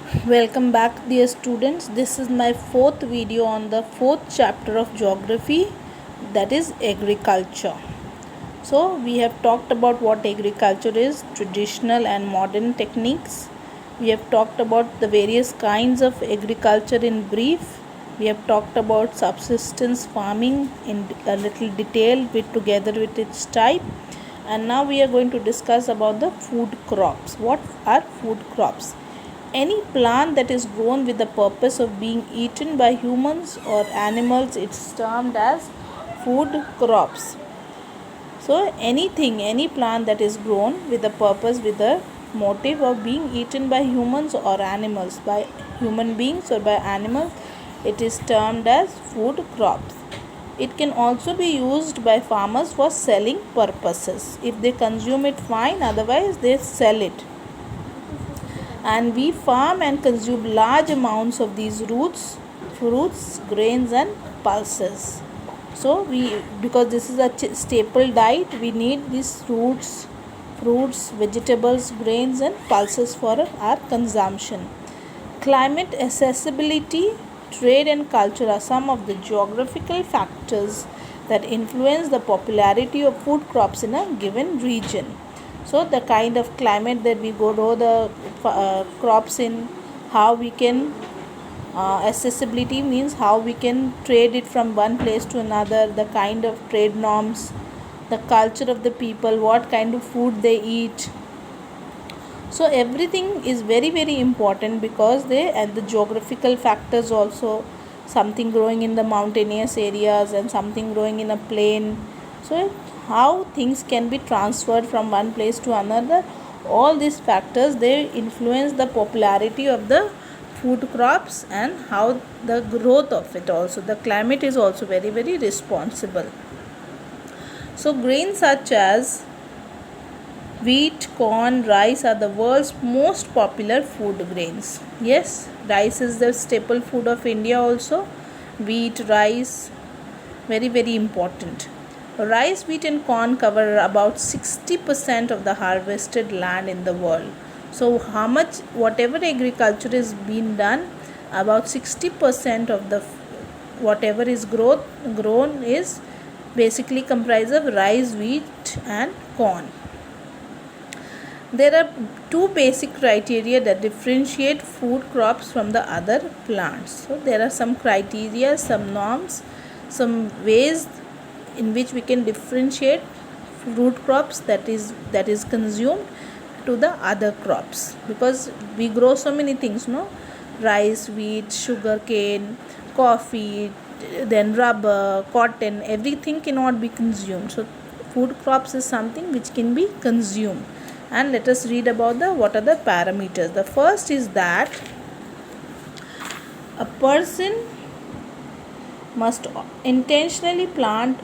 Welcome back, dear students. This is my fourth video on the fourth chapter of geography, that is agriculture. So, we have talked about what agriculture is, traditional and modern techniques. We have talked about the various kinds of agriculture in brief. We have talked about subsistence farming in a little detail together with its type. And now we are going to discuss about the food crops. What are food crops? Any plant that is grown with the purpose of being eaten by humans or animals, it's termed as food crops. So any plant that is grown with the purpose, with the motive of being eaten by humans or animals, by human beings or by animals, it is termed as food crops. It can also be used by farmers for selling purposes. If they consume it, fine, otherwise they sell it. And we farm and consume large amounts of these roots, fruits, grains and pulses. So because this is a staple diet, we need these roots, fruits, vegetables, grains and pulses for our consumption. Climate, accessibility, trade and culture are some of the geographical factors that influence the popularity of food crops in a given region. So the kind of climate that we grow the crops in, how we can accessibility means how we can trade it from one place to another, the kind of trade norms, the culture of the people, what kind of food they eat. So everything is very very important because they and the geographical factors also, something growing in the mountainous areas and something growing in a plain. So how things can be transferred from one place to another, all these factors, they influence the popularity of the food crops and how the growth of it also. The climate is also very very responsible. So grains such as wheat, corn, rice are the world's most popular food grains. Yes, rice is the staple food of India also. Wheat, rice, very very important. Rice, wheat and corn cover about 60% of the harvested land in the world. So how much, whatever agriculture is being done, about 60% of the whatever is grown is basically comprised of rice, wheat and corn. There are two basic criteria that differentiate food crops from the other plants. So there are some criteria, some norms, some ways in which we can differentiate fruit crops that is consumed to the other crops, because we grow so many things, no, rice, wheat, sugar cane, coffee, then rubber, cotton, everything cannot be consumed. So food crops is something which can be consumed. And let us read about what are the parameters. The first is that a person must intentionally plant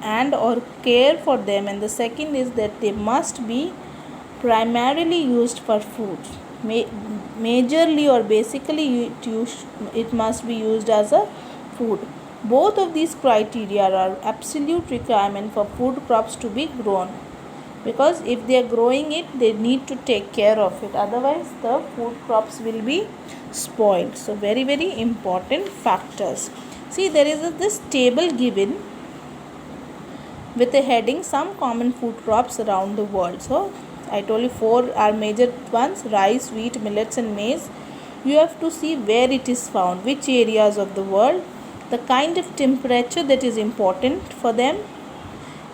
and or care for them, and the second is that they must be primarily used for food. Majorly or basically it must be used as a food. Both of these criteria are absolute requirement for food crops to be grown, because if they are growing it, they need to take care of it, otherwise the food crops will be spoiled. So very very important factors. See, there is this table given with a heading some common food crops around the world. So I told you four are major ones: rice, wheat, millets and maize. You have to see where it is found, which areas of the world, the kind of temperature that is important for them,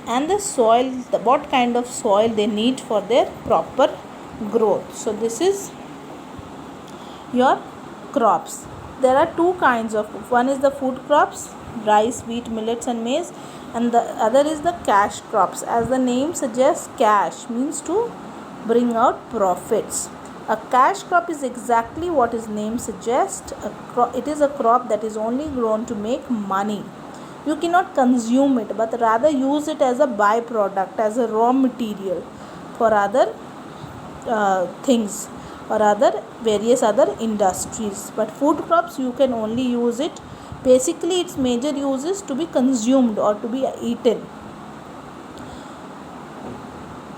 and the soil, what kind of soil they need for their proper growth. So this is your crops. There are two kinds of, one is the food crops, rice, wheat, millets and maize, and the other is the cash crops. As the name suggests, cash means to bring out profits. A cash crop is exactly what its name suggests. It is a crop that is only grown to make money. You cannot consume it, but rather use it as a byproduct, as a raw material for other things or other various other industries. But food crops, you can only use it, basically its major use is to be consumed or to be eaten.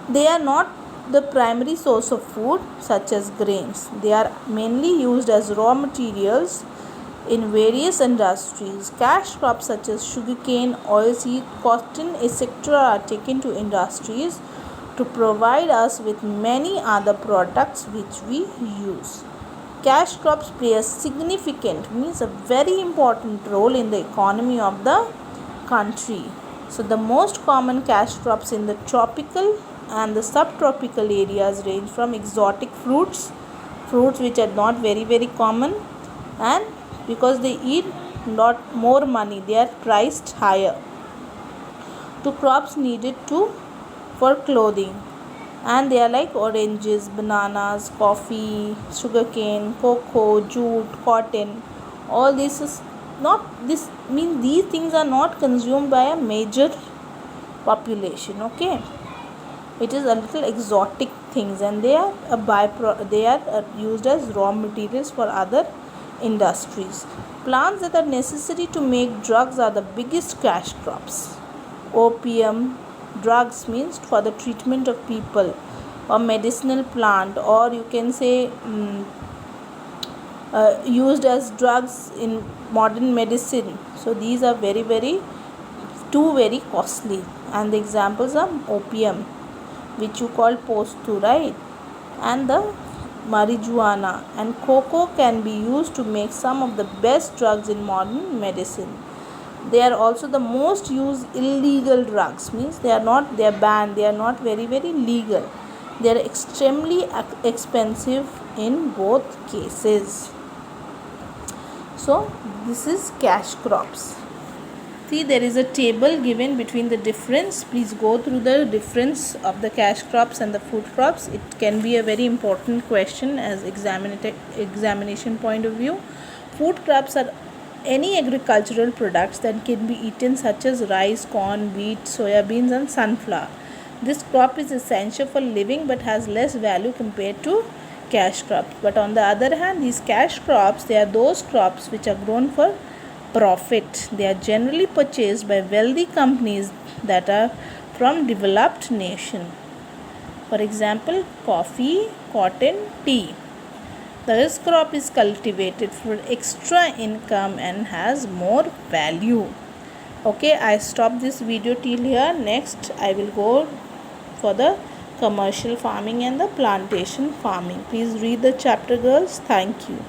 They are not the primary source of food such as grains. They are mainly used as raw materials in various industries. Cash crops such as sugarcane, oilseed, cotton, etc. are taken to industries to provide us with many other products which we use. Cash crops play a significant, means a very important role in the economy of the country. So the most common cash crops in the tropical and the subtropical areas range from exotic fruits which are not very common, and because they eat lot more money, they are priced higher, to crops needed for clothing, and they are like oranges, bananas, coffee, sugarcane, cocoa, jute, cotton. All this is not, this means these things are not consumed by a major population. Okay, it is a little exotic things, and they are they are used as raw materials for other industries. Plants that are necessary to make drugs are the biggest cash crops. Opium, drugs means for the treatment of people, or medicinal plant, or you can say used as drugs in modern medicine. So these are very costly, and the examples are opium, which you call postu, right, and the marijuana, and cocoa can be used to make some of the best drugs in modern medicine. They are also the most used illegal drugs, means they are banned, they are not very legal. They are extremely expensive in both cases. So this is cash crops. See, there is a table given between the difference. Please go through the difference of the cash crops and the food crops. It can be a very important question as examination point of view. Food crops are any agricultural products that can be eaten, such as rice, corn, wheat, soya beans and sunflower. This crop is essential for living but has less value compared to cash crops. But on the other hand, these cash crops, they are those crops which are grown for profit. They are generally purchased by wealthy companies that are from developed nation. For example, coffee, cotton, tea. This crop is cultivated for extra income and has more value. Okay, I stop this video till here. Next I will go for the commercial farming and the plantation farming. Please read the chapter, girls. Thank you.